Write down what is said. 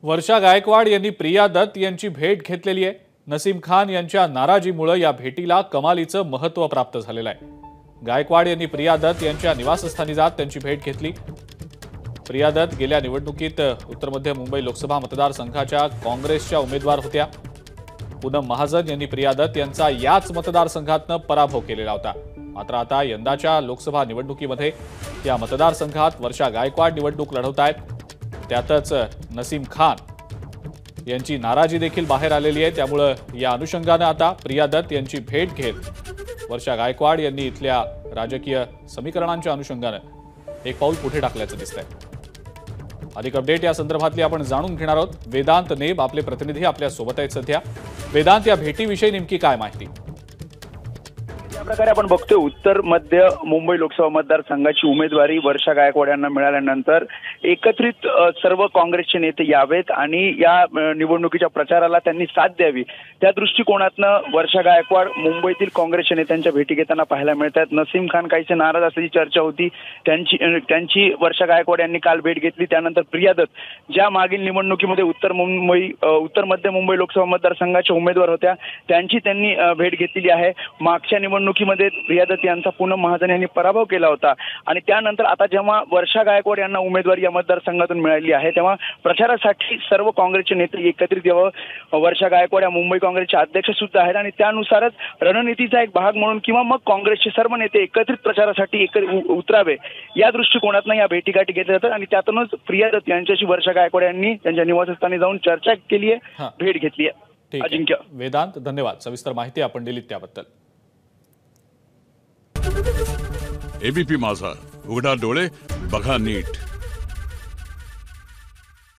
वर्षा गायकवाड यांनी प्रिया दत्त यांची भेट घेतलेली आहे। नसीम खान यांच्या नाराजीमुळे या भेटीला कमालीचं महत्त्व प्राप्त झालेलं आहे। गायकवाड यांनी प्रिया दत्त यांच्या निवासस्थानी जात त्यांची भेट घेतली। प्रिया दत्त गेल्या निवडणुकीत उत्तर मध्य मुंबई लोकसभा मतदारसंघाच्या काँग्रेसच्या उमेदवार होत्या। पूनम महाजन यांनी प्रिया दत्त यांचा याच मतदारसंघातनं पराभव केलेला होता। मात्र आता यंदाच्या लोकसभा निवडणुकीमध्ये या मतदारसंघात वर्षा गायकवाड निवडणूक लढवत आहेत। त्यातच नसीम खान यांची नाराजी देखील बाहेर आलेली आहे। त्यामुळे या अनुषंगाने आता प्रिया दत्त यांची भेट घेत वर्षा गायकवाड यांनी इथल्या राजकीय समीकरणांच्या अनुषंगाने एक पाऊल पुढे टाकल्याचं दिसतंय। अधिक अपडेट या संदर्भातली आपण जाणून घेणार आहोत। वेदांत नेब आपले प्रतिनिधी आपल्या सोबत आहेत सध्या। वेदांत, या भेटीविषयी नेमकी काय माहिती? या प्रकारे आपण बघतोय उत्तर मध्य मुंबई लोकसभा मतदारसंघाची उमेदवारी वर्षा गायकवाड यांना मिळाल्यानंतर एकत्रित सर्व काँग्रेसचे नेते यावेत आणि या निवडणुकीच्या प्रचाराला त्यांनी साथ द्यावी, त्या दृष्टिकोनातनं वर्षा गायकवाड मुंबईतील काँग्रेसच्या नेत्यांच्या भेटी घेताना पाहायला मिळतात। नसीम खान काहीसे नाराज असल्याची चर्चा होती, त्यांची वर्षा गायकवाड यांनी काल भेट घेतली। त्यानंतर प्रिया दत्त, ज्या मागील निवडणुकीमध्ये उत्तर मध्य मुंबई लोकसभा मतदारसंघाच्या उमेदवार होत्या, त्यांची त्यांनी भेट घेतलेली आहे। मागच्या निवडणुकीमध्ये प्रिया दत्त यांचा पूनम महाजन यांनी पराभव केला होता आणि त्यानंतर आता जेव्हा वर्षा गायकवाड यांना उमेदवारी या मतदारसंघातून मिळाली आहे, तेव्हा प्रचारासाठी सर्व काँग्रेसचे नेते एकत्रित यावं। वर्षा गायकवाड या मुंबई काँग्रेसचे अध्यक्ष सुद्धा आहेत आणि त्यानुसारच रणनीतीचा एक भाग म्हणून किंवा मग काँग्रेसचे सर्व नेते एकत्रित प्रचारासाठी उतरावे, या दृष्टिकोनातून या भेटीगाठी घेतल्या जातात आणि त्यातूनच प्रिया दत्त यांच्याशी वर्षा गायकवाड यांनी त्यांच्या निवासस्थानी जाऊन चर्चा केली आहे, भेट घेतली आहे। अजिंक्य, वेदांत, धन्यवाद सविस्तर माहिती आपण दिलीत त्याबद्दल। एबीपी माझा, उघडा डोळे बघा नीट।